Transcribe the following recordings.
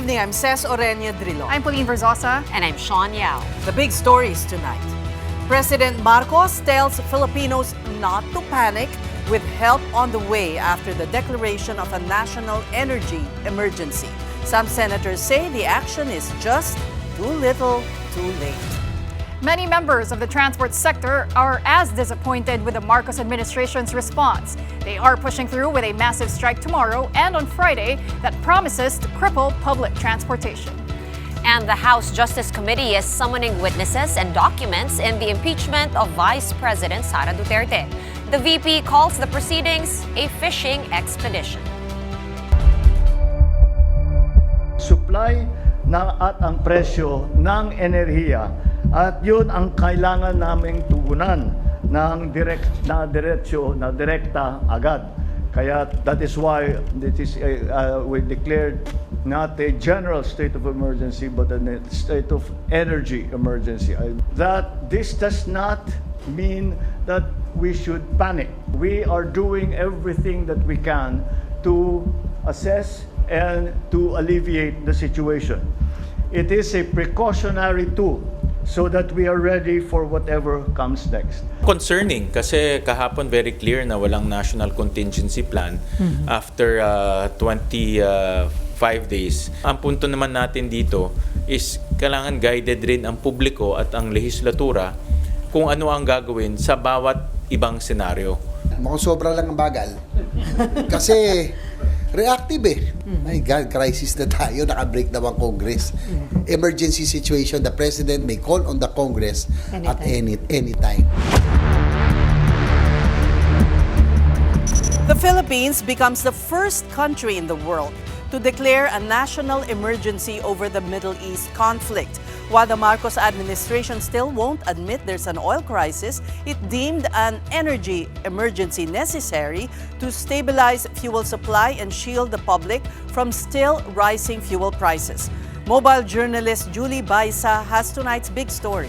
evening, I'm Ces Oreña-Drilon. I'm Pauline Verzosa. And I'm Shawn Yao. The big stories tonight. President Marcos tells Filipinos not to panic with help on the way after the declaration of a national energy emergency. Some senators say the action is just too little, too late. Many members of the transport sector are as disappointed with the Marcos administration's response. They are pushing through with a massive strike tomorrow and on Friday that promises to cripple public transportation. And the House Justice Committee is summoning witnesses and documents in the impeachment of Vice President Sara Duterte. The VP calls the proceedings a fishing expedition. Supply at ang presyo ng enerhiya at yun ang kailangan naming tugunan ng direkta agad. Kaya that is why we declared not a general state of emergency but a state of energy emergency. That this does not mean that we should panic. We are doing everything that we can to assess and to alleviate the situation. It is a precautionary tool so that we are ready for whatever comes next. Concerning kasi kahapon very clear na walang national contingency plan after 25 days. Ang punto naman natin dito is kailangan guided rin ang publiko at ang lehislatura kung ano ang gagawin sa bawat ibang senaryo. Mukhang sobra lang ang bagal. Kasi reactive eh. My God, crisis na tayo, naka-break na ang Congress. Emergency situation, the President may call on the Congress at any time. The Philippines becomes the first country in the world to declare a national emergency over the Middle East conflict. While the Marcos administration still won't admit there's an oil crisis, it deemed an energy emergency necessary to stabilize fuel supply and shield the public from still rising fuel prices. Mobile journalist Julie Baisa has tonight's big story.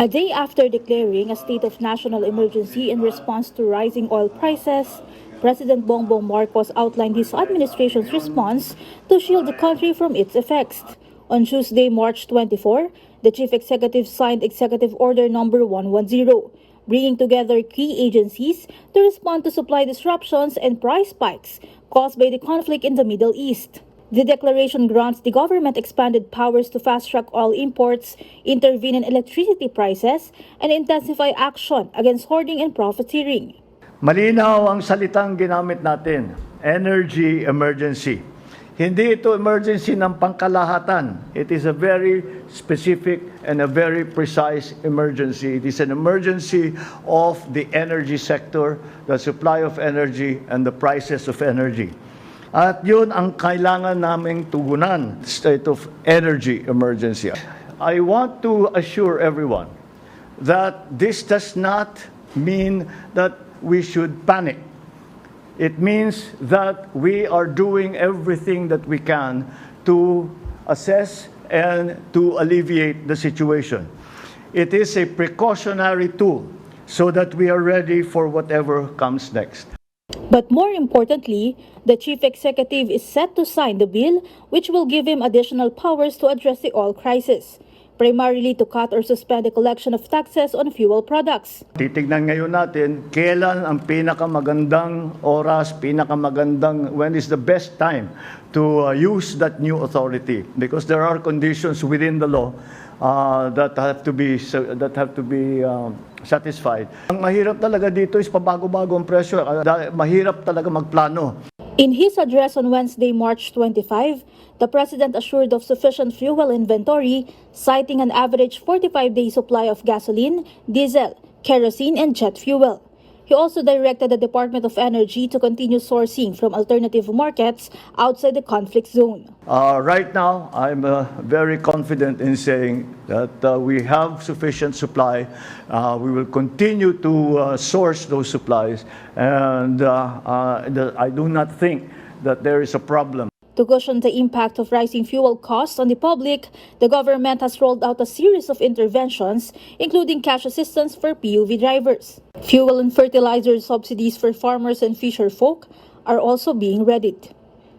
A day after declaring a state of national emergency in response to rising oil prices, President Bongbong Marcos outlined his administration's response to shield the country from its effects. On Tuesday, March 24, the Chief Executive signed Executive Order Number 110, bringing together key agencies to respond to supply disruptions and price spikes caused by the conflict in the Middle East. The declaration grants the government expanded powers to fast-track oil imports, intervene in electricity prices, and intensify action against hoarding and profiteering. Malinaw ang salitang ginamit natin, energy emergency. Hindi ito emergency ng pangkalahatan. It is a very specific and a very precise emergency. It is an emergency of the energy sector, the supply of energy, and the prices of energy. At yun ang kailangan naming tugunan, state of energy emergency. I want to assure everyone that this does not mean that we should panic. It means that we are doing everything that we can to assess and to alleviate the situation. It is a precautionary tool so that we are ready for whatever comes next. But more importantly, the Chief Executive is set to sign the bill which will give him additional powers to address the oil crisis, primarily to cut or suspend the collection of taxes on fuel products. Titignan ngayon natin kailan ang pinakamagandang oras, when is the best time to use that new authority, because there are conditions within the law that have to be satisfied. Ang mahirap talaga dito is pabago-bago ang presyo. Mahirap talaga magplano. In his address on Wednesday, March 25, the President assured of sufficient fuel inventory, citing an average 45-day supply of gasoline, diesel, kerosene, and jet fuel. He also directed the Department of Energy to continue sourcing from alternative markets outside the conflict zone. Right now, I'm very confident in saying that we have sufficient supply. We will continue to source those supplies, and I do not think that there is a problem. To cushion the impact of rising fuel costs on the public, the government has rolled out a series of interventions, including cash assistance for PUV drivers. Fuel and fertilizer subsidies for farmers and fisher folk are also being readied.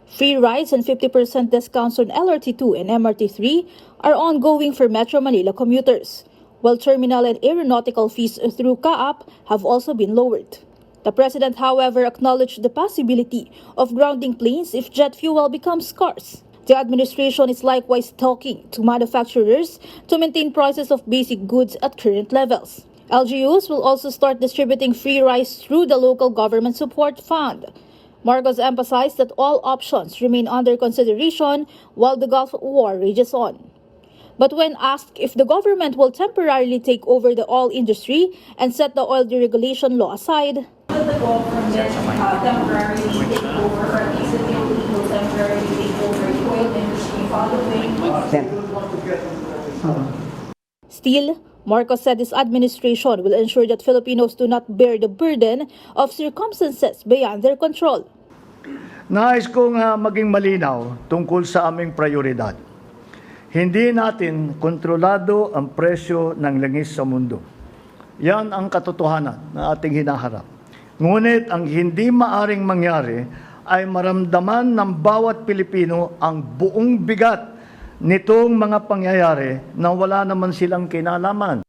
Free rides and 50% discounts on LRT2 and MRT3 are ongoing for Metro Manila commuters, while terminal and aeronautical fees through CAAP have also been lowered. The president, however, acknowledged the possibility of grounding planes if jet fuel becomes scarce. The administration is likewise talking to manufacturers to maintain prices of basic goods at current levels. LGUs will also start distributing free rice through the local government support fund. Marcos emphasized that all options remain under consideration while the Gulf War rages on. But when asked if the government will temporarily take over the oil industry and set the oil deregulation law aside, will the government temporarily take over, or at least the Philippines will temporarily take over the oil industry following? Still, Marcos said his administration will ensure that Filipinos do not bear the burden of circumstances beyond their control. Nais kong maging malinaw tungkol sa aming prioridad. Hindi natin kontrolado ang presyo ng langis sa mundo. Yan ang katotohanan na ating hinaharap. Ngunit ang hindi maaring mangyari ay maramdaman ng bawat Pilipino ang buong bigat nitong mga pangyayari na wala naman silang kinalaman.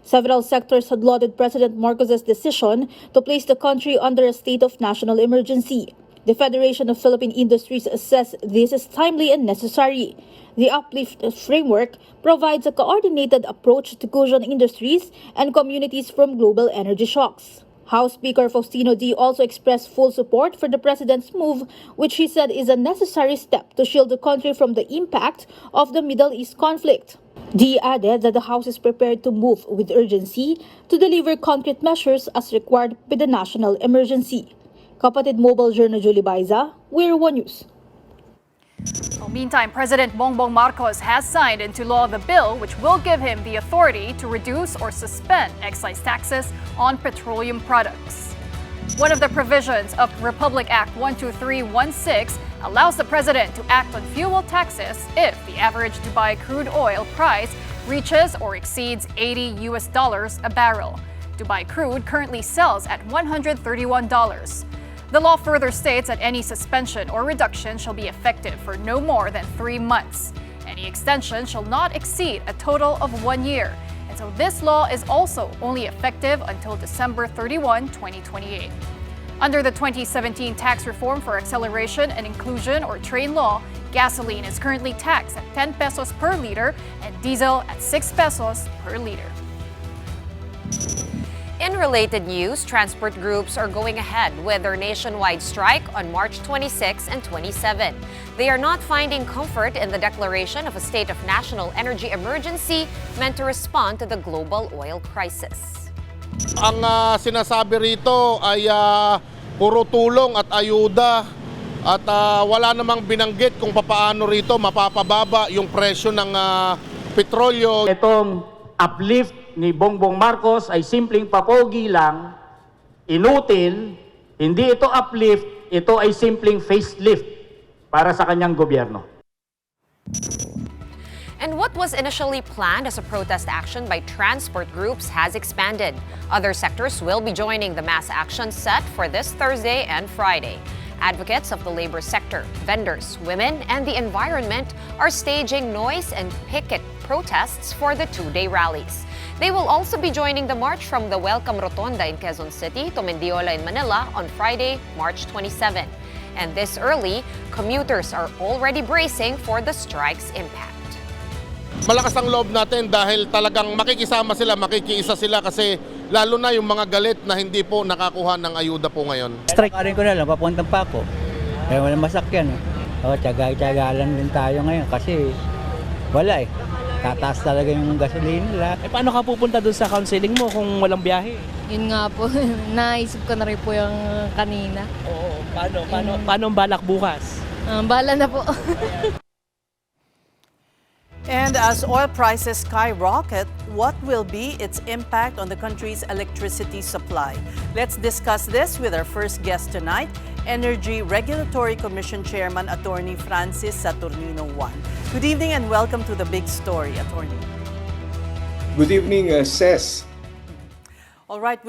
Several sectors had lauded President Marcos's decision to place the country under a state of national emergency. The Federation of Philippine Industries says this is timely and necessary. The Uplift framework provides a coordinated approach to cushion industries and communities from global energy shocks. House Speaker Faustino D. also expressed full support for the president's move, which he said is a necessary step to shield the country from the impact of the Middle East conflict. D. added that the House is prepared to move with urgency to deliver concrete measures as required by the national emergency. Kapatid Mobile Journal Julie Baiza, We're One News. Well, meantime, President Bongbong Marcos has signed into law the bill which will give him the authority to reduce or suspend excise taxes on petroleum products. One of the provisions of Republic Act 12316 allows the president to act on fuel taxes if the average Dubai crude oil price reaches or exceeds $80 a barrel. Dubai crude currently sells at $131. The law further states that any suspension or reduction shall be effective for no more than 3 months. Any extension shall not exceed a total of 1 year. And so this law is also only effective until December 31, 2028. Under the 2017 Tax Reform for Acceleration and Inclusion or TRAIN law, gasoline is currently taxed at 10 pesos per liter and diesel at 6 pesos per liter. In related news, transport groups are going ahead with their nationwide strike on March 26 and 27. They are not finding comfort in the declaration of a state of national energy emergency meant to respond to the global oil crisis. Ang sinasabi rito ay puro tulong at ayuda at wala namang binanggit kung papaano rito mapapababa yung presyo ng petrolyo. Itong uplift ni Bongbong Marcos ay simpleng papogi lang, inutil, hindi ito uplift, ito ay simpleng facelift para sa kanyang gobyerno. And what was initially planned as a protest action by transport groups has expanded. Other sectors will be joining the mass action set for this Thursday and Friday. Advocates of the labor sector, vendors, women, and the environment are staging noise and picket protests for the two-day rallies. They will also be joining the march from the Welcome Rotonda in Quezon City to Mendiola in Manila on Friday, March 27. And this early, commuters are already bracing for the strike's impact. Malakas ang loob natin dahil talagang makikisama sila, makikiisa sila kasi lalo na yung mga galit na hindi po nakakuha ng ayuda po ngayon. Strike rin ko na lang, papuntang pa ako. Kaya walang masakyan. Tiyaga-tiyaga lang din tayo ngayon kasi wala eh. Tataas talaga yung gasolina nila. Paano ka pupunta doon sa counseling mo kung walang biyahe? Yun nga po, naisip ko na rin po yung kanina. Oo, paano ang balak bukas? Bala na po. And as oil prices skyrocket, what will be its impact on the country's electricity supply? Let's discuss this with our first guest tonight, Energy Regulatory Commission Chairman Attorney Francis Saturnino Juan. Good evening and welcome to the Big Story, Attorney. Good evening, Ces. All right,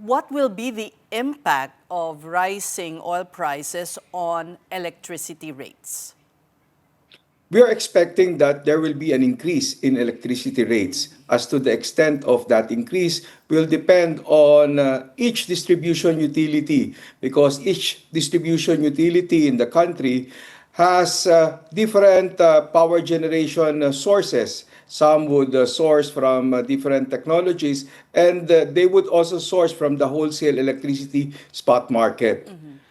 what will be the impact of rising oil prices on electricity rates? We are expecting that there will be an increase in electricity rates. As to the extent of that increase will depend on each distribution utility, because each distribution utility in the country has different power generation sources. Some would source from different technologies, and they would also source from the wholesale electricity spot market,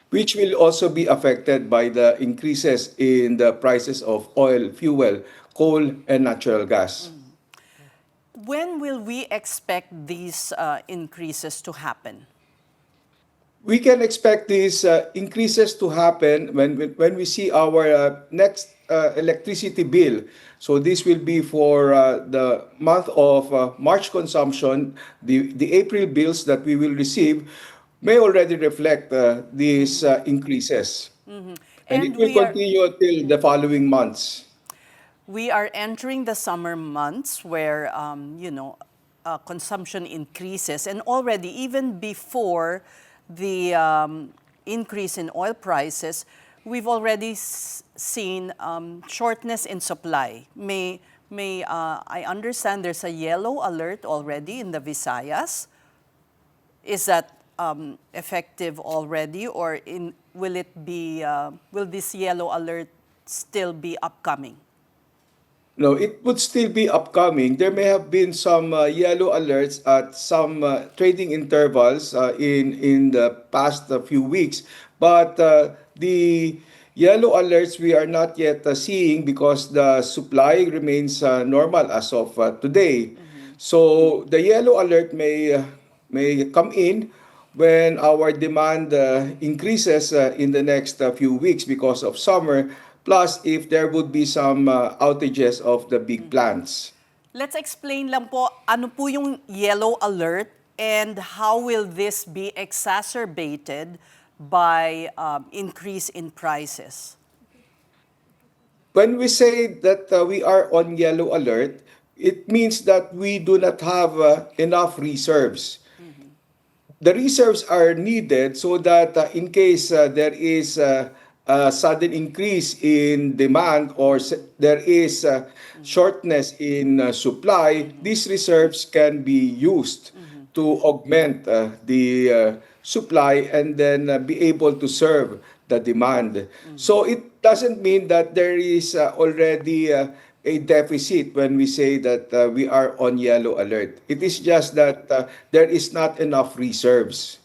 which will also be affected by the increases in the prices of oil, fuel, coal, and natural gas. When will we expect these increases to happen? We can expect these increases to happen when we see our next electricity bill. So this will be for the month of March consumption. The April bills that we will receive may already reflect these increases. And it will continue till the following months. We are entering the summer months where, consumption increases. And already, even before the increase in oil prices, we've already seen shortness in supply. I understand there's a yellow alert already in the Visayas. Is that effective already, or will this yellow alert still be upcoming? No, it would still be upcoming. There may have been some yellow alerts at some trading intervals in the past few weeks, but the yellow alerts we are not yet seeing because the supply remains normal as of today. So the yellow alert may come in when our demand increases in the next few weeks because of summer, plus if there would be some outages of the big plants. Let's explain lang po, ano po yung yellow alert and how will this be exacerbated by increase in prices? When we say that we are on yellow alert, it means that we do not have enough reserves. The reserves are needed so that in case there is a sudden increase in demand or there is shortness in supply, these reserves can be used to augment the supply and then be able to serve the demand. So it doesn't mean that there is already a deficit when we say that we are on yellow alert. It is just that there is not enough reserves.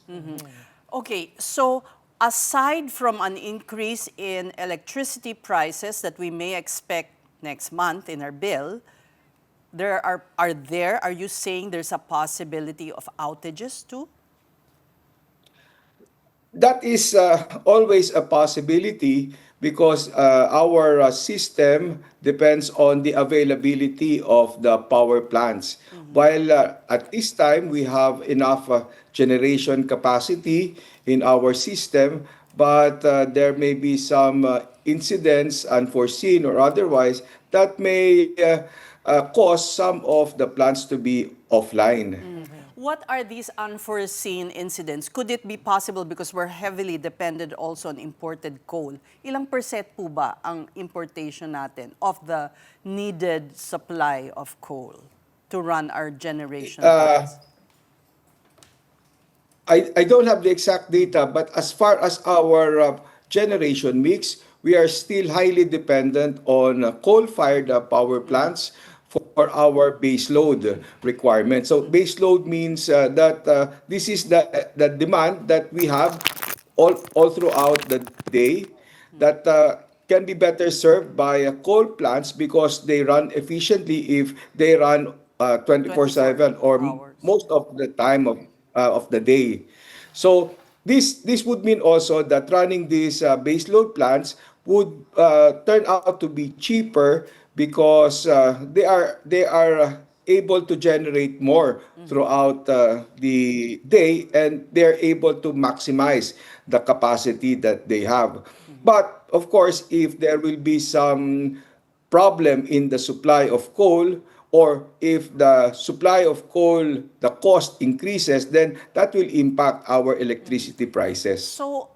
Okay, so aside from an increase in electricity prices that we may expect next month in our bill, are you saying there's a possibility of outages too? That is always a possibility because our system depends on the availability of the power plants. While at this time we have enough generation capacity in our system, but there may be some incidents, unforeseen or otherwise, that may cause some of the plants to be offline. What are these unforeseen incidents? Could it be possible because we're heavily dependent also on imported coal? Ilang percent po ba ang importation natin of the needed supply of coal to run our generation plants? I don't have the exact data, but as far as our generation mix, we are still highly dependent on coal-fired power plants for our base load requirement. So base load means that this is the demand that we have all throughout the day that can be better served by coal plants because they run efficiently if they run 24/7 or most of the time of the day. So this would mean also that running these baseload plants would turn out to be cheaper because they are able to generate more throughout the day and they're able to maximize the capacity that they have. But of course, if there will be some problem in the supply of coal or if the supply of coal, the cost increases, then that will impact our electricity prices. So,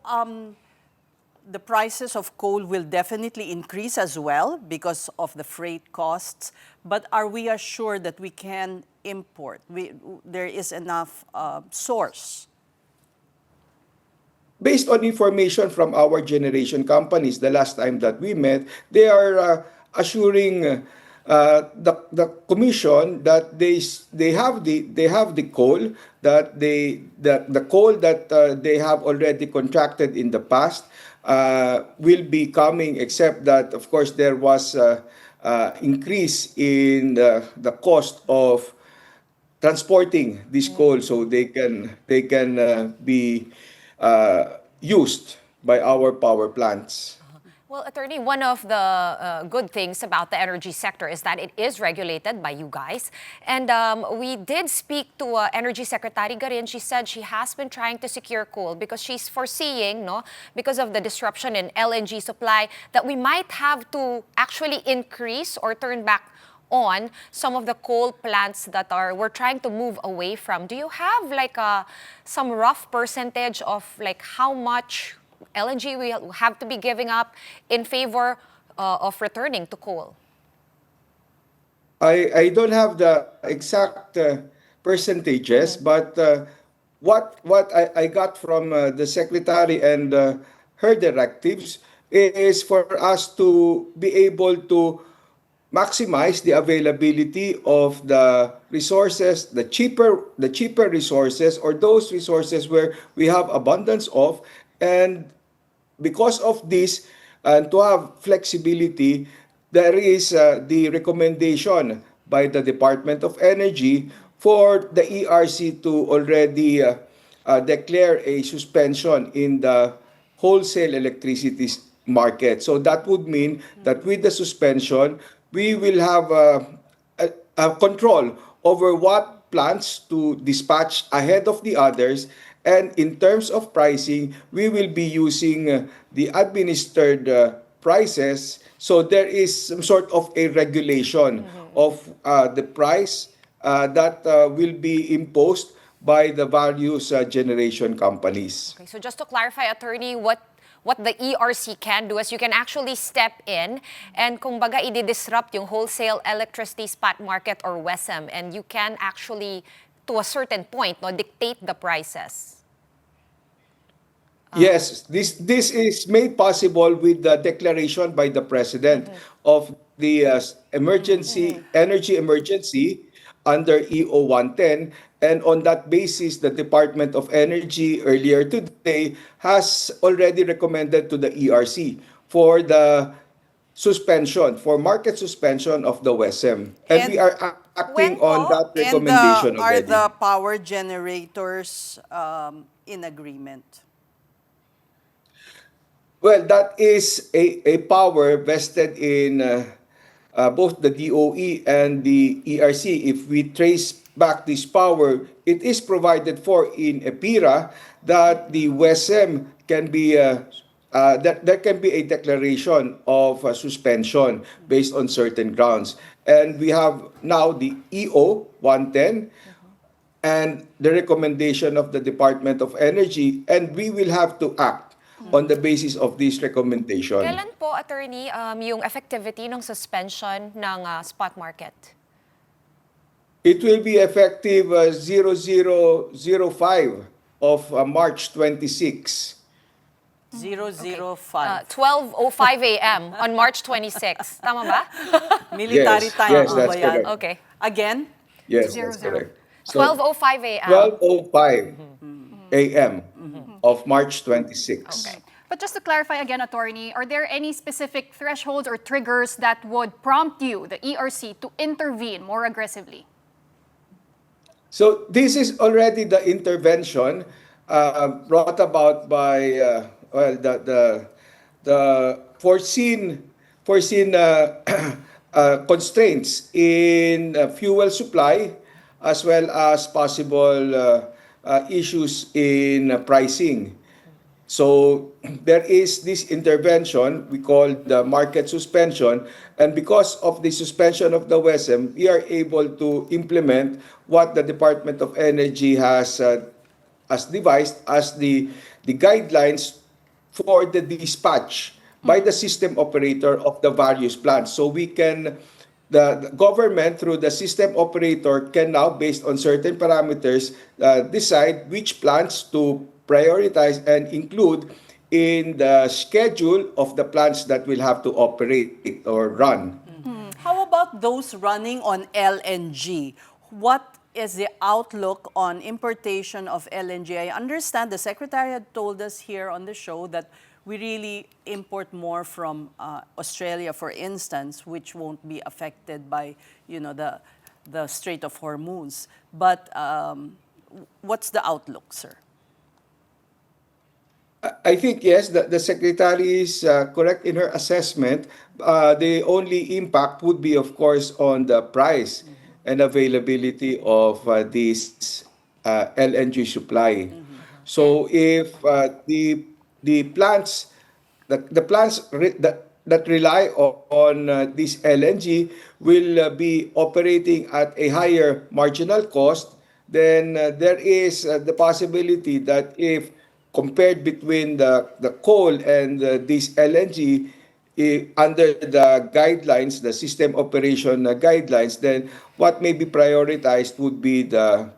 the prices of coal will definitely increase as well because of the freight costs. But are we assured that we can import? There is enough source? Based on information from our generation companies, the last time that we met, they are assuring the commission that they have the coal, that the coal that they have already contracted in the past will be coming, except that of course there was increase in the cost of transporting this coal, so they can be used by our power plants. Well, Attorney, one of the good things about the energy sector is that it is regulated by you guys. And we did speak to Energy Secretary Garin. She said she has been trying to secure coal because she's foreseeing, no, because of the disruption in LNG supply, that we might have to actually increase or turn back on some of the coal plants that we're trying to move away from. Do you have like some rough percentage of like how much LNG we have to be giving up in favor of returning to coal? I don't have the exact percentages, but what I got from the secretary and her directives is for us to be able to maximize the availability of the resources, the cheaper resources, or those resources where we have abundance of. And because of this, and to have flexibility, there is the recommendation by the Department of Energy for the ERC to already declare a suspension in the wholesale electricity market. So that would mean that with the suspension, we will have a control over what plants to dispatch ahead of the others. And in terms of pricing, we will be using the administered prices. So there is some sort of a regulation of the price that will be imposed by the various generation companies. Okay, so just to clarify, Attorney, what the ERC can do is you can actually step in and kumbaga i-disrupt yung wholesale electricity spot market or WESM, and you can actually, to a certain point, no, dictate the prices. Yes, this is made possible with the declaration by the President of the energy emergency under EO 110. And on that basis, the Department of Energy earlier today has already recommended to the ERC for the suspension, for market suspension of the WESM. And we are acting on that recommendation Are already. the power generators in agreement? Well, that is a power vested in both the DOE and the ERC. If we trace back this power, it is provided for in EPIRA that the WESM can be that there can be a declaration of suspension based on certain grounds. And we have now the EO 110 and the recommendation of the Department of Energy, and we will have to act on the basis of this recommendation. Kailan po, Attorney, yung effectivity ng suspension ng spot market? It will be effective 0005 of March 26. 005. 12:05 a.m. on March 26. Tama ba? Military Yes, time yes, po that's ba yan? correct. Okay. Again? Yes, that's correct. 12:05 a.m. 12:05 a.m. of March 26. Okay. But just to clarify again, Attorney, are there any specific thresholds or triggers that would prompt you, the ERC, to intervene more aggressively? So this is already the intervention brought about by the foreseen constraints in fuel supply, as well as possible issues in pricing. So there is this intervention we call the market suspension, and because of the suspension of the WESM, we are able to implement what the Department of Energy has devised as the guidelines for the dispatch by the system operator of the various plants. So we can, the government through the system operator can now, based on certain parameters, decide which plants to prioritize and include in the schedule of the plants that will have to operate or run. How about those running on LNG? What is the outlook on importation of LNG? I understand the Secretary had told us here on the show that we really import more from Australia, for instance, which won't be affected by, the Strait of Hormuz. But what's the outlook, sir? I think, yes, the Secretary is correct in her assessment. The only impact would be, of course, on the price and availability of this LNG supply. So if the plants, the plants that rely on this LNG will be operating at a higher marginal cost, then there is the possibility that if compared between the coal and this LNG, under the guidelines, the system operation guidelines, then what may be prioritized would be the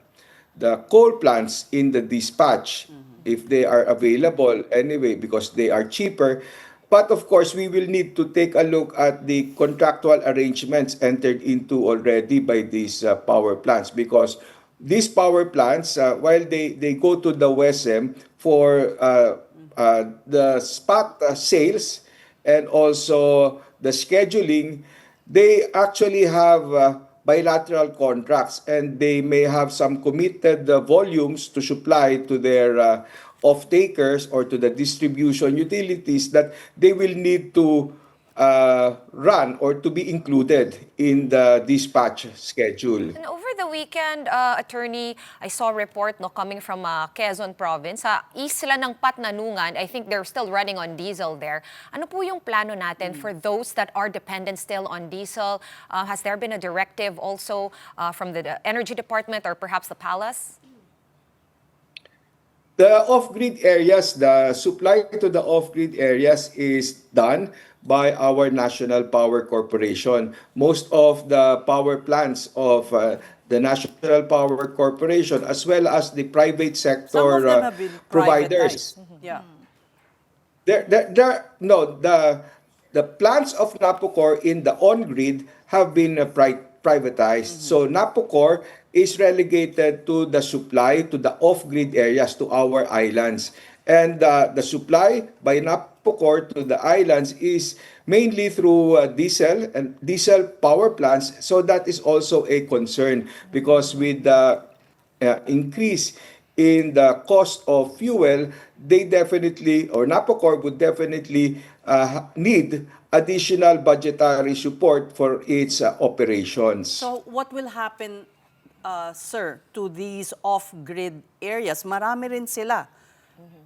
coal plants in the dispatch, if they are available anyway, because they are cheaper. But of course, we will need to take a look at the contractual arrangements entered into already by these power plants, because these power plants, while they go to the WESM for the spot sales and also the scheduling, they actually have bilateral contracts, and they may have some committed volumes to supply to their off-takers or to the distribution utilities that they will need to run or to be included in the dispatch schedule. And over the weekend, attorney, I saw a report coming from Quezon Province. Sa isla ng Patnanungan, I think they're still running on diesel there. Ano po yung plano natin for those that are dependent still on diesel? Has there been a directive also from the Energy Department or perhaps the Palace? The off-grid areas, the supply to the off-grid areas is done by our National Power Corporation. Most of the power plants of the National Power Corporation, as well as the private sector Some of them have been providers. privatized. Yeah. The plants of Napocor in the on-grid have been privatized. So Napocor is relegated to the supply to the off-grid areas, to our islands. And the supply by Napocor to the islands is mainly through diesel and diesel power plants. So that is also a concern, because with the increase in the cost of fuel, they definitely, or Napocor would definitely need additional budgetary support for its operations. So what will happen, sir, to these off-grid areas? Marami rin sila.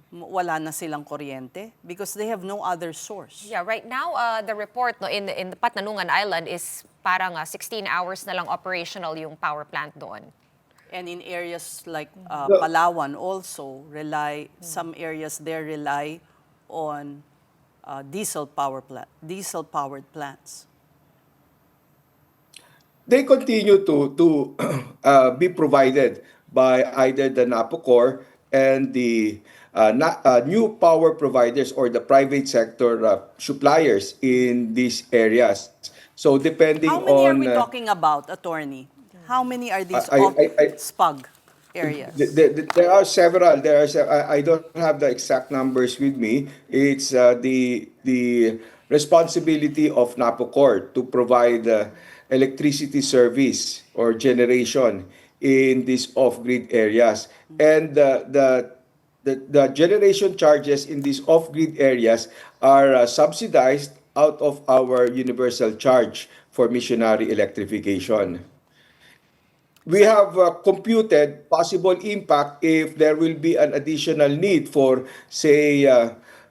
Wala na silang kuryente because they have no other source. Yeah, right now, the report in the Patnanungan Island is parang 16 hours na lang operational yung power plant doon. And in areas like Palawan also some areas there rely on diesel-powered plants. They continue to be provided by either the Napocor and the new power providers or the private sector suppliers in these areas. So depending on... How many are we talking about, attorney? How many are these SPUG areas? There are several. I don't have the exact numbers with me. It's the responsibility of Napocor to provide electricity service or generation in these off-grid areas. And the generation charges in these off-grid areas are subsidized out of our universal charge for missionary electrification. We have computed possible impact if there will be an additional need for, say,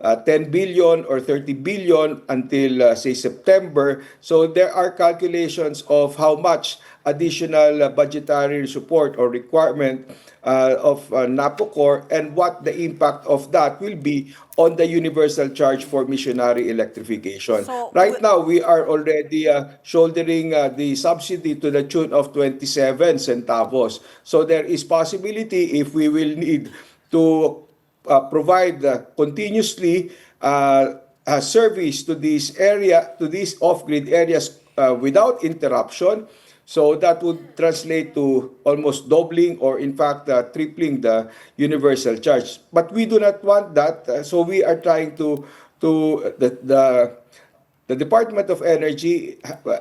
10 billion or 30 billion until, say, September. So there are calculations of how much additional budgetary support or requirement of NAPOCOR and what the impact of that will be on the universal charge for missionary electrification. So, right now, we are already shouldering the subsidy to the tune of 27 centavos. So there is possibility if we will need to provide continuously service to these off-grid areas without interruption. So that would translate to almost doubling or in fact tripling the universal charge. But we do not want that. So we are trying to the Department of Energy.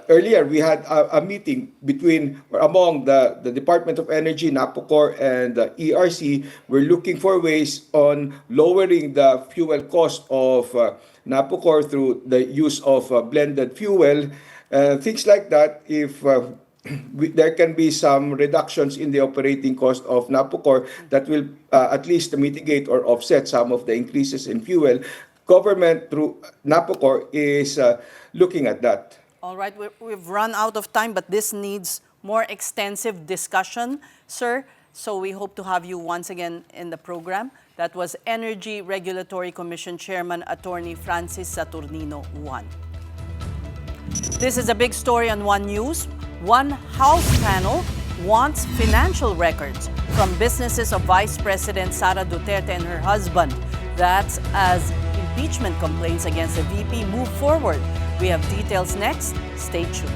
Earlier we had a meeting between or among the Department of Energy, NAPOCOR, and ERC. We're looking for ways on lowering the fuel cost of NAPOCOR through the use of blended fuel, things like that. If there can be some reductions in the operating cost of NAPOCOR that will at least mitigate or offset some of the increases in fuel. Government through NAPOCOR is looking at that. All right, we've run out of time, but this needs more extensive discussion, sir. So we hope to have you once again in the program. That was Energy Regulatory Commission Chairman Attorney Francis Saturnino Juan. This is a big story on One News. One House panel wants financial records from businesses of Vice President Sara Duterte and her husband. That's as impeachment complaints against the VP move forward. We have details next. Stay tuned.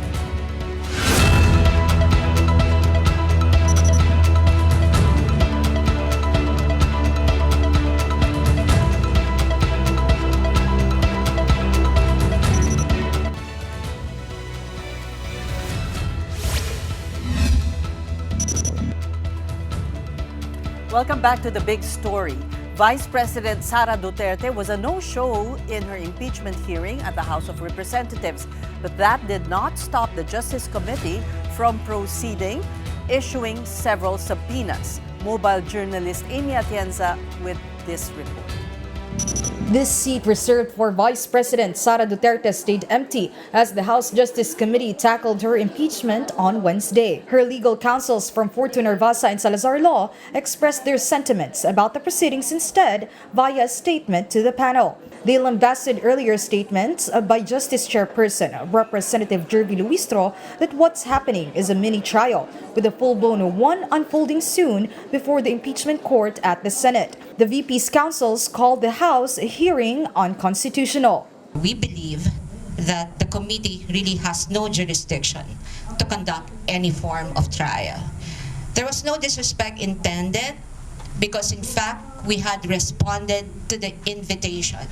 Welcome back to The Big Story. Vice President Sara Duterte was a no-show in her impeachment hearing at the House of Representatives, but that did not stop the Justice Committee from proceeding, issuing several subpoenas. Mobile journalist Amy Atienza with this report. This seat reserved for Vice President Sara Duterte stayed empty as the House Justice Committee tackled her impeachment on Wednesday. Her legal counsels from Fortuna Verzosa and Salazar Law expressed their sentiments about the proceedings instead via a statement to the panel. They lambasted earlier statements by Justice Chairperson Representative Jervy Luistro that what's happening is a mini trial with a full-blown one unfolding soon before the impeachment court at the Senate. The VP's counsels called the House hearing unconstitutional. We believe that the committee really has no jurisdiction to conduct any form of trial. There was no disrespect intended because in fact we had responded to the invitation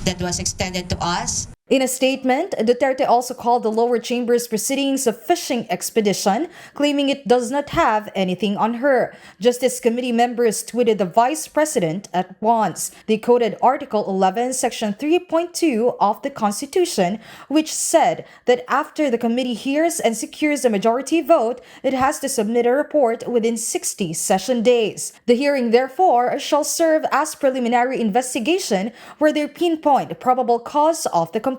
that was extended to us. In a statement, Duterte also called the lower chamber's proceedings a fishing expedition, claiming it does not have anything on her. Justice Committee members tweeted the Vice President at once. They quoted Article 11, Section 3.2 of the Constitution, which said that after the committee hears and secures a majority vote, it has to submit a report within 60 session days. The hearing, therefore, shall serve as preliminary investigation where they pinpoint probable cause of the complaints.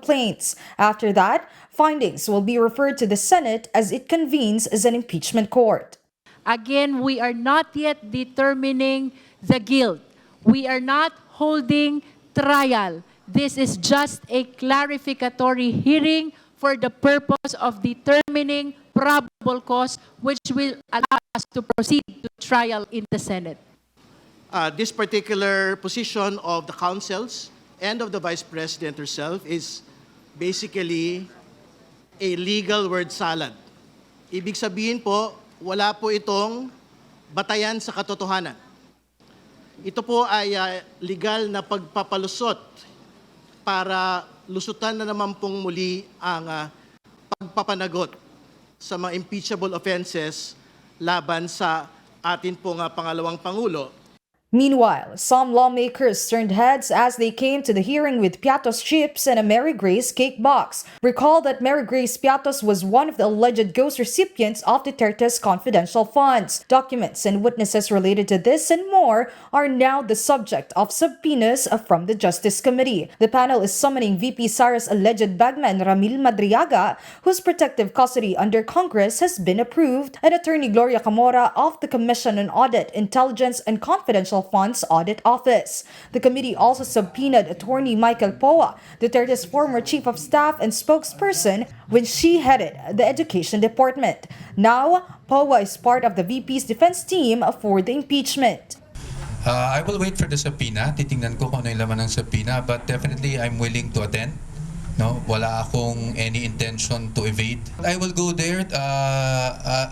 After that, findings will be referred to the Senate as it convenes as an impeachment court. Again, we are not yet determining the guilt. We are not holding trial. This is just a clarificatory hearing for the purpose of determining probable cause, which will allow us to proceed to trial in the Senate. This particular position of the counsels and of the Vice President herself is basically a legal word salad. Ibig sabihin po, wala po itong batayan sa katotohanan. Ito po ay legal na pagpapalusot para lusutan na naman pong muli ang pagpapanagot sa mga impeachable offenses laban sa atin pong pangalawang Pangulo. Meanwhile, some lawmakers turned heads as they came to the hearing with Piatos chips and a Mary Grace cake box. Recall that Mary Grace Piatos was one of the alleged ghost recipients of Duterte's confidential funds. Documents and witnesses related to this and more are now the subject of subpoenas from the Justice Committee. The panel is summoning VP Sara's alleged bagman Ramil Madriaga, whose protective custody under Congress has been approved, and Attorney Gloria Camora of the Commission on Audit, Intelligence, and Confidential Funds Audit Office. The committee also subpoenaed Attorney Michael Poa, Duterte's former chief of staff and spokesperson when she headed the Education Department. Now, Poa is part of the VP's defense team for the impeachment. I will wait for the subpoena. Titingnan ko kung ano yung laman ng subpoena, but definitely I'm willing to attend. No, wala akong any intention to evade. I will go there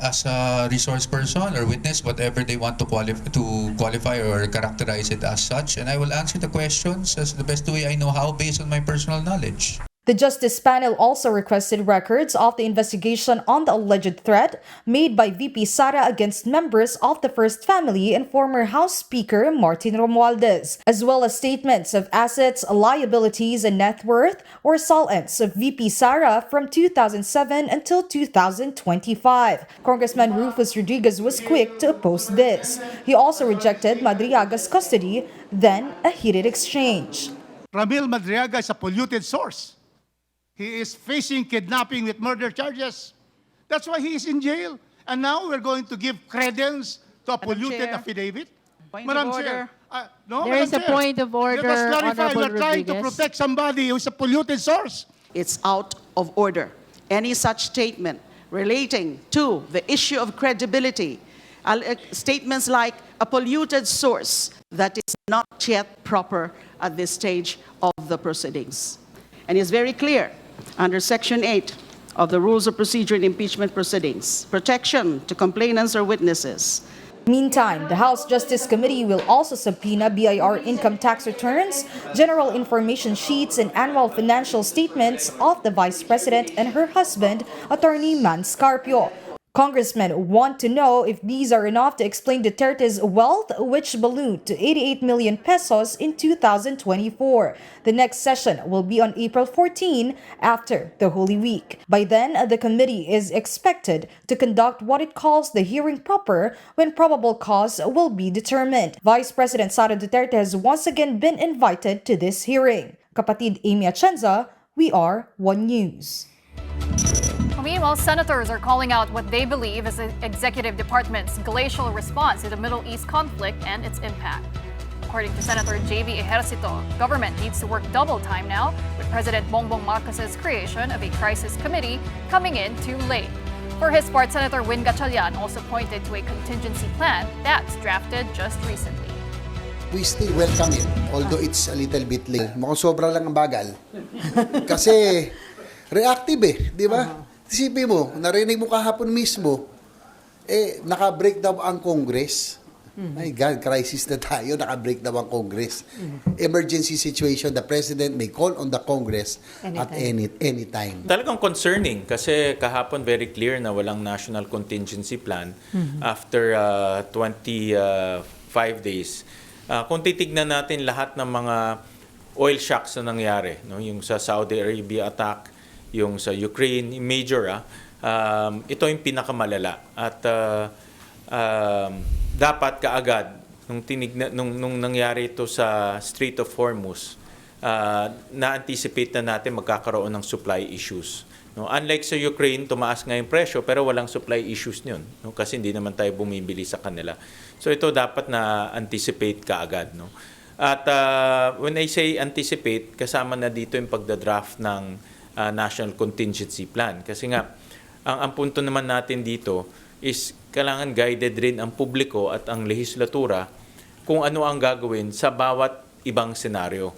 as a resource person or witness, whatever they want to qualify or characterize it as such, and I will answer the questions as the best way I know how based on my personal knowledge. The Justice Panel also requested records of the investigation on the alleged threat made by VP Sara against members of the First Family and former House Speaker Martin Romualdez, as well as statements of assets, liabilities, and net worth or solvents of VP Sara from 2007 until 2025. Congressman Rufus Rodriguez was quick to oppose this. He also rejected Madriaga's custody, then a heated exchange. Ramil Madriaga is a polluted source. He is facing kidnapping with murder charges. That's why he is in jail. And now we're going to give credence to a polluted affidavit. Madam Chair. There is a point of order, Let us clarify, Honorable we're trying to Rodriguez. protect somebody who's a polluted source. It's out of order. Any such statement relating to the issue of credibility, statements like a polluted source, that is not yet proper at this stage of the proceedings. And it's very clear under Section 8 of the Rules of Procedure in Impeachment Proceedings, protection to complainants or witnesses. Meantime, the House Justice Committee will also subpoena BIR income tax returns, general information sheets, and annual financial statements of the Vice President and her husband, Attorney Man Scarpio. Congressmen want to know if these are enough to explain Duterte's wealth, which ballooned to 88 million pesos in 2024. The next session will be on April 14 after the Holy Week. By then, the committee is expected to conduct what it calls the hearing proper, when probable cause will be determined. Vice President Sara Duterte has once again been invited to this hearing. Kapatid Amy Atienza, we are One News. Meanwhile, senators are calling out what they believe is the executive department's glacial response to the Middle East conflict and its impact. According to Senator J.V. Ejercito, government needs to work double time now, with President Bongbong Marcos's creation of a crisis committee coming in too late. For his part, Senator Win Gatchalian also pointed to a contingency plan that's drafted just recently. We still welcome it, although it's a little bit late. Mukhang sobra lang ang bagal. Kasi reactive di ba? Isipin mo, narinig mo kahapon mismo, naka-break daw ang Congress. My God, crisis na tayo, naka-break daw ang Congress. Emergency situation, the President may call on the Congress at any time. Talagang concerning kasi kahapon very clear na walang national contingency plan after 25 days. Kung titignan natin lahat ng mga oil shocks na nangyari, no? Yung sa Saudi Arabia attack, yung sa Ukraine, major, ito yung pinakamalala. At dapat kaagad, nung nangyari ito sa Strait of Hormuz, na-anticipate na natin magkakaroon ng supply issues. No? Unlike sa Ukraine, tumaas nga yung presyo, pero walang supply issues yun. No? Kasi hindi naman tayo bumibili sa kanila. So ito dapat na-anticipate kaagad. No? At when I say anticipate, kasama na dito yung pagdadraft ng National Contingency Plan. Kasi nga, ang punto naman natin dito is kailangan guided rin ang publiko at ang lehislatura kung ano ang gagawin sa bawat ibang senaryo.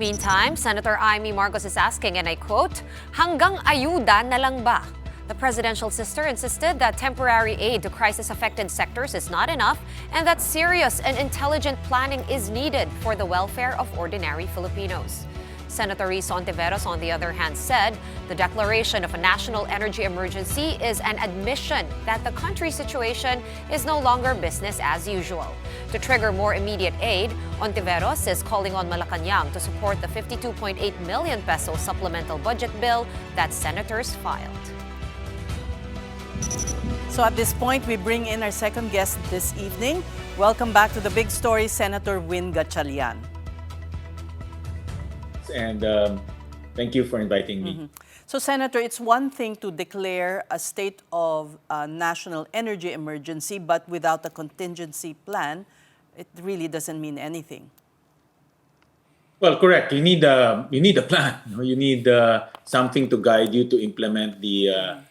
Meantime, Senator Amy Marcos is asking, and I quote, hanggang ayuda na lang ba? The presidential sister insisted that temporary aid to crisis-affected sectors is not enough and that serious and intelligent planning is needed for the welfare of ordinary Filipinos. Senator Risa Ontiveros, on the other hand, said the declaration of a national energy emergency is an admission that the country's situation is no longer business as usual. To trigger more immediate aid, Ontiveros is calling on Malacanang to support the 52.8 million peso supplemental budget bill that senators filed. So at this point, we bring in our second guest this evening. Welcome back to the Big Story, Senator Win Gatchalian. And thank you for inviting me. So, Senator, it's one thing to declare a state of national energy emergency, but without a contingency plan, it really doesn't mean anything. Well, correct. You need a plan. You need something to guide you to implement the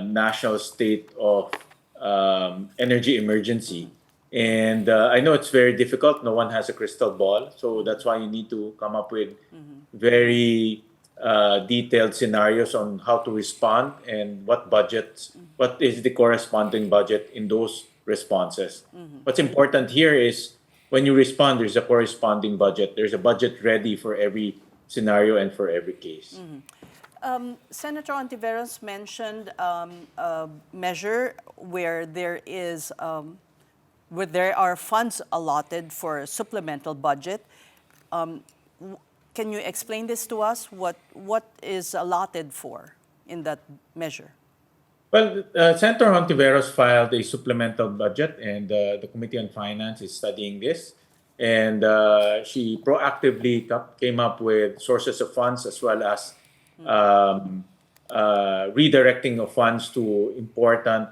national state of energy emergency. And I know it's very difficult. No one has a crystal ball. So that's why you need to come up with very detailed scenarios on how to respond and what is the corresponding budget in those responses. What's important here is when you respond, there's a corresponding budget. There's a budget ready for every scenario and for every case. Senator Ontiveros mentioned a measure where there are funds allotted for a supplemental budget. Can you explain this to us? What is allotted for in that measure? Well, Senator Ontiveros filed a supplemental budget, and the Committee on Finance is studying this. And she proactively came up with sources of funds as well as redirecting of funds to important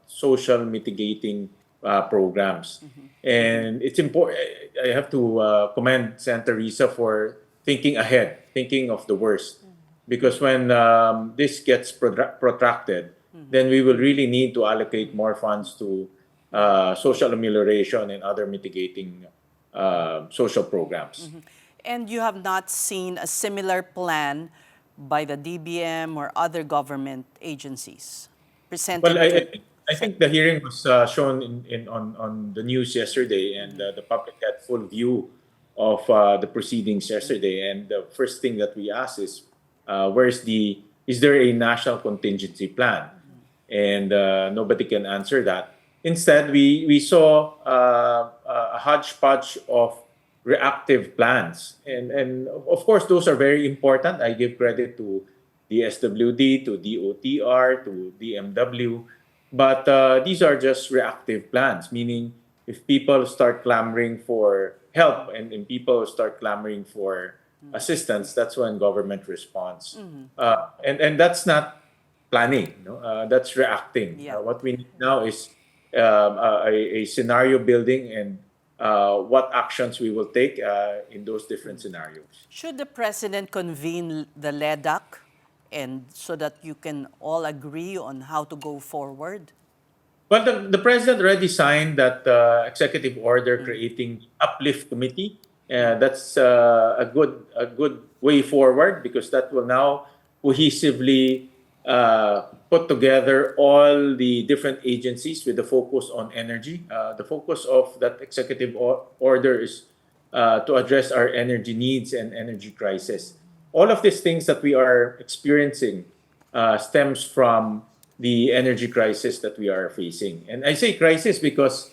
social mitigating programs. And it's important. I have to commend Senator Risa for thinking ahead, thinking of the worst. Because when this gets protracted, then we will really need to allocate more funds to social amelioration and other mitigating social programs. And you have not seen a similar plan by the DBM or other government agencies presented? Well, I think the hearing was shown on the news yesterday, and the public had full view of the proceedings yesterday. And the first thing that we asked is, is there a national contingency plan? And nobody can answer that. Instead, we saw a hodgepodge of reactive plans. And of course, those are very important. I give credit to the SWD, to DOTR, to DMW. But these are just reactive plans, meaning if people start clamoring for help and people start clamoring for assistance, that's when government responds. And that's not planning, that's reacting. What we need now is a scenario building and what actions we will take in those different scenarios. Should the President convene the LEDAC and so that you can all agree on how to go forward? Well, the President already signed that executive order creating Uplift Committee. That's a good way forward because that will now cohesively put together all the different agencies with the focus on energy. The focus of that executive order is to address our energy needs and energy crisis. All of these things that we are experiencing stems from the energy crisis that we are facing. And I say crisis because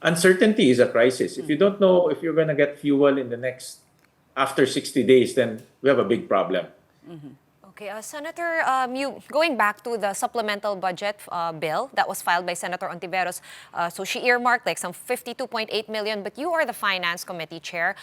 uncertainty is a crisis. If you don't know if you're going to get fuel in the next, after 60 days, then we have a big problem. Okay, Senator, going back to the supplemental budget bill that was filed by Senator Ontiveros, so she earmarked like some 52.8 million, but you are the Finance Committee Chair.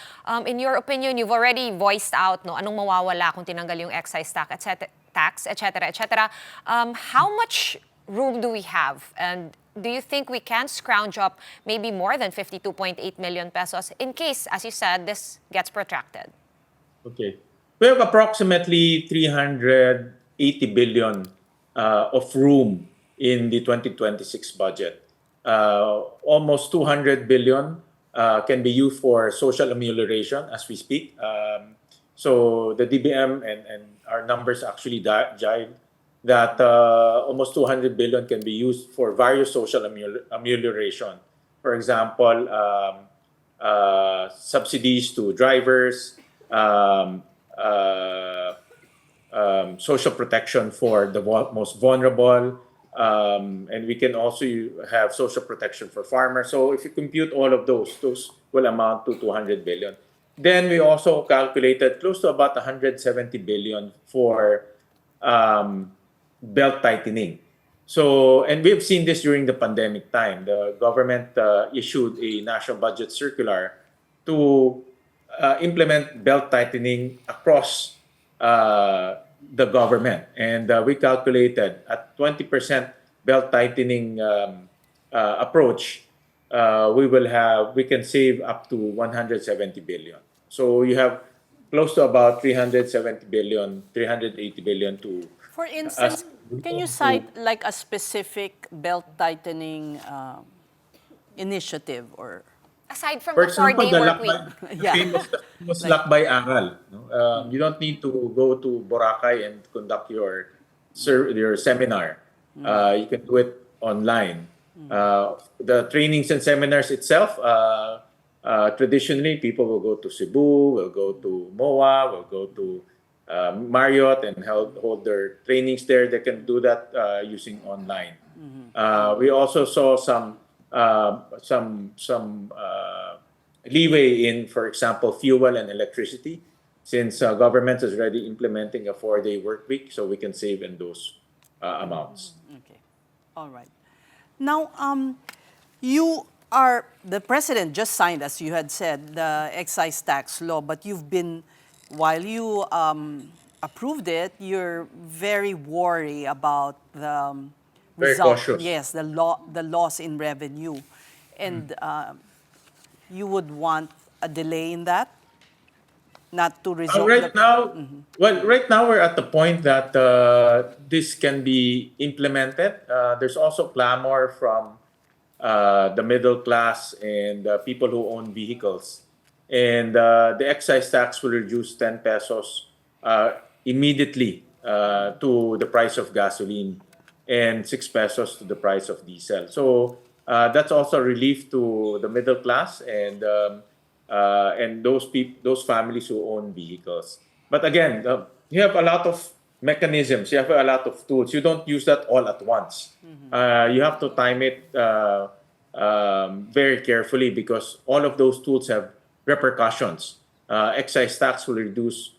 In your opinion, you've already voiced out anong mawawala kung tinanggal yung excise tax, etc. How much room do we have? And do you think we can scrounge up maybe more than 52.8 million pesos in case, as you said, this gets protracted? Okay. We have approximately 380 billion of room in the 2026 budget. Almost 200 billion can be used for social amelioration as we speak. So the DBM and our numbers actually jive that almost 200 billion can be used for various social amelioration. For example, subsidies to drivers, social protection for the most vulnerable, and we can also have social protection for farmers. So if you compute all of those will amount to 200 billion. Then we also calculated close to about 170 billion for belt tightening. So, and we've seen this during the pandemic time. The government issued a national budget circular to implement belt tightening across the government. And we calculated at 20% belt tightening approach, we can save up to 170 billion. So you have close to about 370 billion, 380 billion to. For instance, can you cite like a specific belt tightening initiative or? Aside from For the 4-day example, work week. Yeah. famous lakbay aral. No? You don't need to go to Boracay and conduct your seminar. You can do it online. The trainings and seminars itself, traditionally, people will go to Cebu, will go to MOA, will go to Marriott and hold their trainings there. They can do that using online. We also saw some leeway in, for example, fuel and electricity, since government is already implementing a 4-day work week, so we can save in those amounts. Okay, all right. Now, the president just signed, as you had said, the excise tax law, but while you approved it, you're very worried about the Very result. cautious. Yes, the loss in revenue. And you would want a delay in that? Not to resolve Right now we're at the point that this can be implemented. There's also clamor from the middle class and people who own vehicles. And the excise tax will reduce 10 pesos immediately to the price of gasoline and 6 pesos to the price of diesel. So that's also relief to the middle class and those families who own vehicles. But again, you have a lot of mechanisms, you have a lot of tools. You don't use that all at once. You have to time it very carefully because all of those tools have repercussions. Excise tax will reduce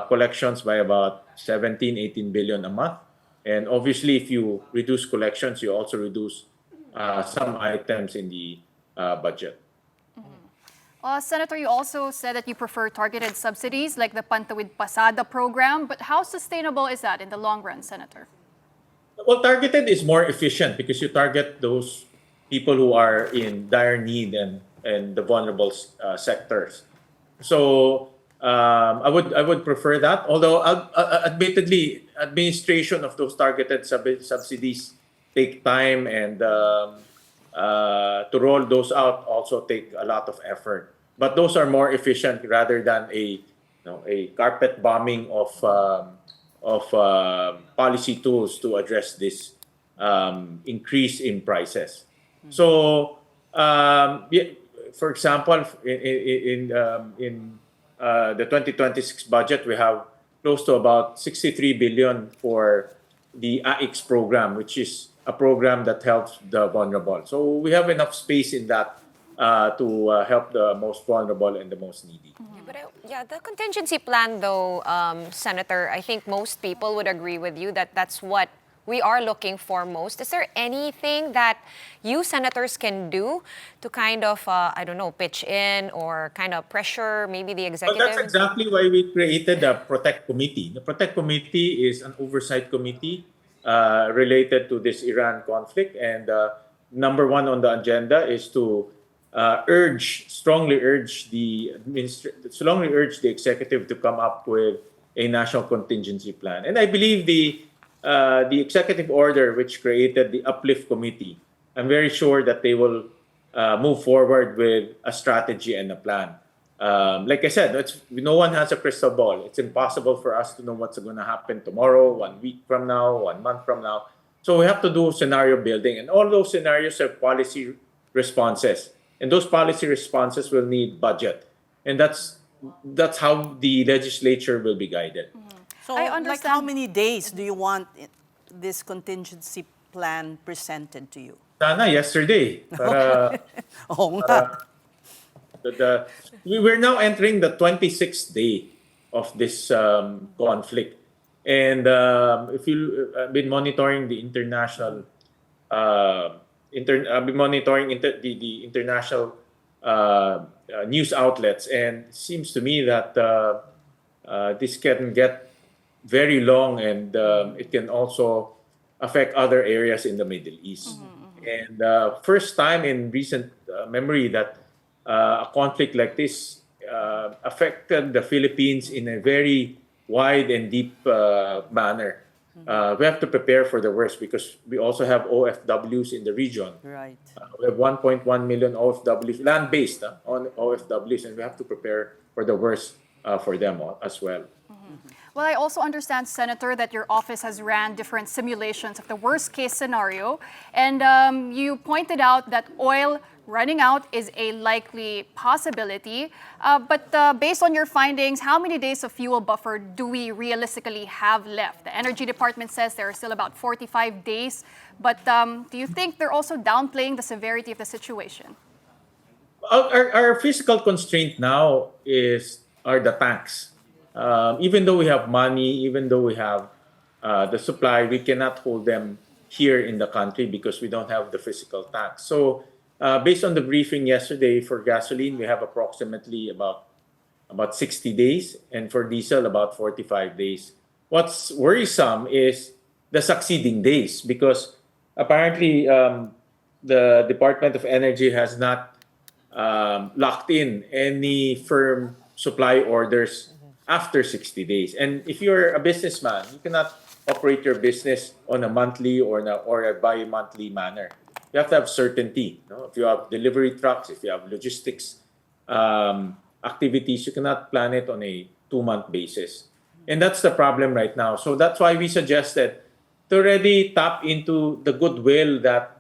collections by about 17, 18 billion a month. And obviously, if you reduce collections, you also reduce some items in the budget. Senator, you also said that you prefer targeted subsidies like the Pantawid Pasada program, but how sustainable is that in the long run, Senator? Well, targeted is more efficient because you target those people who are in dire need and the vulnerable sectors. So I would prefer that. Although admittedly, administration of those targeted subsidies take time, and to roll those out also take a lot of effort. But those are more efficient rather than a carpet bombing of policy tools to address this increase in prices. So, for example, in the 2026 budget, we have close to about 63 billion for the AIX program, which is a program that helps the vulnerable. So we have enough space in that to help the most vulnerable and the most needy. But the contingency plan, though, Senator, I think most people would agree with you that that's what we are looking for most. Is there anything that you senators can do to kind of, pitch in or kind of pressure maybe the executive? Well, that's exactly why we created the Protect Committee. The Protect Committee is an oversight committee related to this Iran conflict. And number one on the agenda is to strongly urge the executive to come up with a national contingency plan. And I believe the executive order which created the Uplift Committee, I'm very sure that they will move forward with a strategy and a plan. Like I said, no one has a crystal ball. It's impossible for us to know what's going to happen tomorrow, 1 week from now, 1 month from now. So we have to do scenario building. And all those scenarios have policy responses. And those policy responses will need budget. And that's that's how the legislature will be guided. So, like how many days do you want this contingency plan presented to you? Sana yesterday. Para, Oo nga. we're now entering the 26th day of this conflict. And if you have been monitoring the international, I've been monitoring the international news outlets, and it seems to me that this can get very long, and it can also affect other areas in the Middle East. And first time in recent memory that a conflict like this affected the Philippines in a very wide and deep manner. We have to prepare for the worst because we also have OFWs in the region. Right. We have 1.1 million OFWs, land-based on OFWs, and we have to prepare for the worst for them as well. Well, I also understand, Senator, that your office has ran different simulations of the worst case scenario. And you pointed out that oil running out is a likely possibility. But based on your findings, how many days of fuel buffer do we realistically have left? The Energy Department says there are still about 45 days. But do you think they're also downplaying the severity of the situation? Our physical constraint now are the tanks. Even though we have money, even though we have the supply, we cannot hold them here in the country because we don't have the physical tanks. So based on the briefing yesterday, for gasoline, we have approximately about 60 days, and for diesel, about 45 days. What's worrisome is the succeeding days, because apparently the Department of Energy has not locked in any firm supply orders after 60 days. And if you're a businessman, you cannot operate your business on a monthly or a bi-monthly manner. You have to have certainty. If you have delivery trucks, if you have logistics activities, you cannot plan it on a 2-month basis. And that's the problem right now. So that's why we suggested to already tap into the goodwill that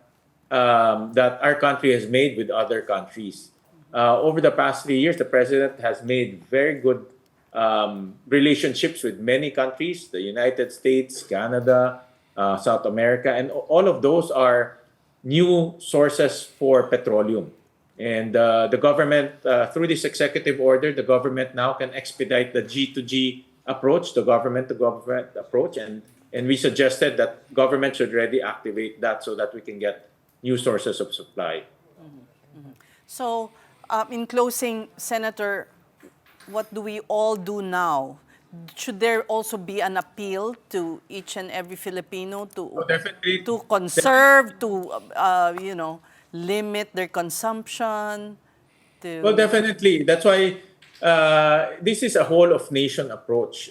our country has made with other countries. Over the past 3 years, the President has made very good relationships with many countries, the United States, Canada, South America, and all of those are new sources for petroleum. And the government, through this executive order, the government now can expedite the G2G approach, the government-to-government approach, and we suggested that government should already activate that so that we can get new sources of supply. So, in closing, Senator, what do we all do now? Should there also be an appeal to each and every Filipino to conserve, to limit their consumption? Well, definitely. That's why this is a whole of nation approach.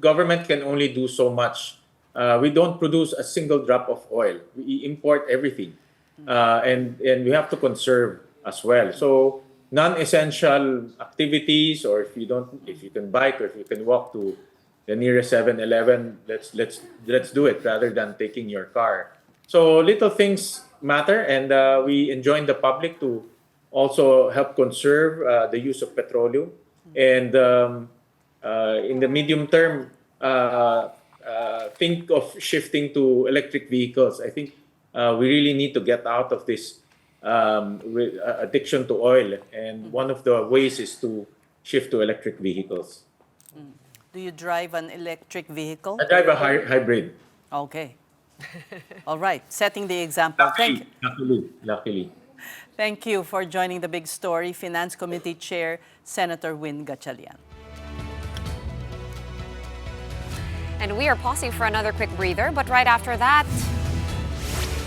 Government can only do so much. We don't produce a single drop of oil. We import everything, and we have to conserve as well. So non-essential activities, or if you can bike or if you can walk to the nearest 7-Eleven, let's do it rather than taking your car. So little things matter, and we enjoin the public to also help conserve the use of petroleum. And in the medium term, think of shifting to electric vehicles. I think we really need to get out of this addiction to oil, and one of the ways is to shift to electric vehicles. Do you drive an electric vehicle? I drive a hybrid. Okay. All right, setting the example. Luckily. Thank you for joining the Big Story, Finance Committee Chair, Senator Win Gatchalian. And we are pausing for another quick breather, but right after that,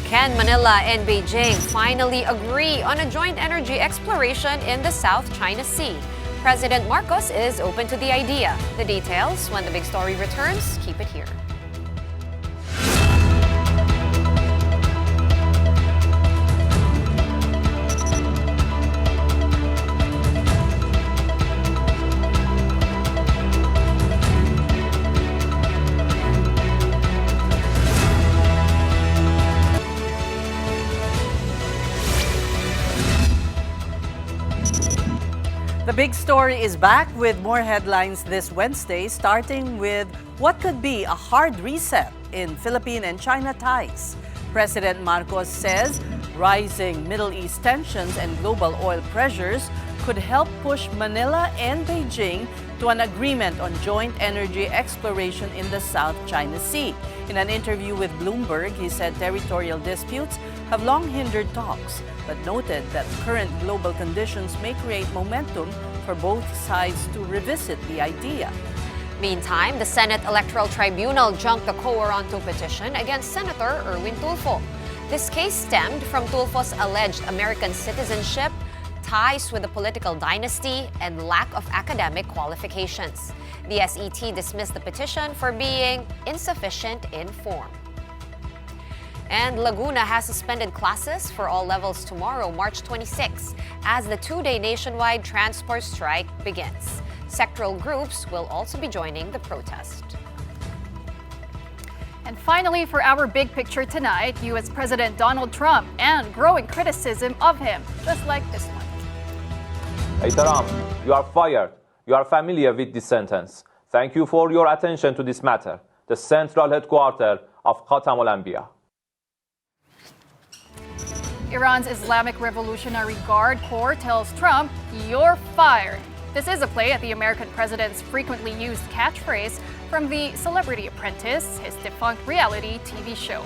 can Manila and Beijing finally agree on a joint energy exploration in the South China Sea? President Marcos is open to the idea. The details when the Big Story returns. Keep it here. The The big story is back with more headlines this Wednesday, starting with what could be a hard reset in Philippine and China ties. President Marcos says rising Middle East tensions and global oil pressures could help push Manila and Beijing to an agreement on joint energy exploration in the South China Sea. In an interview with Bloomberg, he said territorial disputes have long hindered talks, but noted that current global conditions may create momentum for both sides to revisit the idea. Meantime, the Senate Electoral Tribunal junked the Quo-Warranto petition against Senator Erwin Tulfo. This case stemmed from Tulfo's alleged American citizenship, ties with the political dynasty, and lack of academic qualifications. The SET dismissed the petition for being insufficient in form. And Laguna has suspended classes for all levels tomorrow, March 26, as the two-day nationwide transport strike begins. Sectoral groups will also be joining the protest. And finally, for our big picture tonight, U.S. President Donald Trump and growing criticism of him, just like this one. Hey Trump, you are fired. You are familiar with this sentence. Thank you for your attention to this matter. The central headquarters of Khatam al-Anbiya. Iran's Islamic Revolutionary Guard Corps tells Trump, "You're fired." This is a play at the American president's frequently used catchphrase from The Celebrity Apprentice, his defunct reality TV show.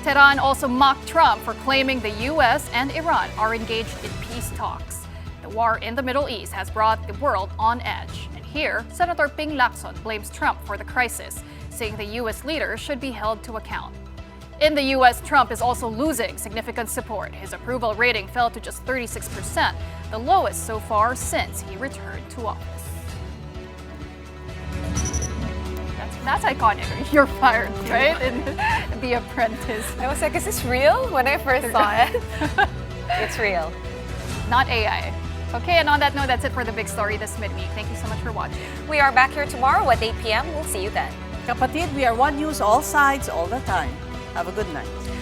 Tehran also mocked Trump for claiming the U.S. and Iran are engaged in peace talks. The war in the Middle East has brought the world on edge. And here, Senator Ping Lacson blames Trump for the crisis, saying the U.S. leader should be held to account. In the U.S., Trump is also losing significant support. His approval rating fell to just 36%, the lowest so far since he returned to office. That's iconic. You're fired, right? In The Apprentice. I was like, is this real? When I first saw it. It's real. Not AI. Okay, and on that note, that's it for the big story this midweek. Thank you so much for watching. We are back here tomorrow at 8 p.m. We'll see you then. Kapatid, we are One News, all sides, all the time. Have a good night.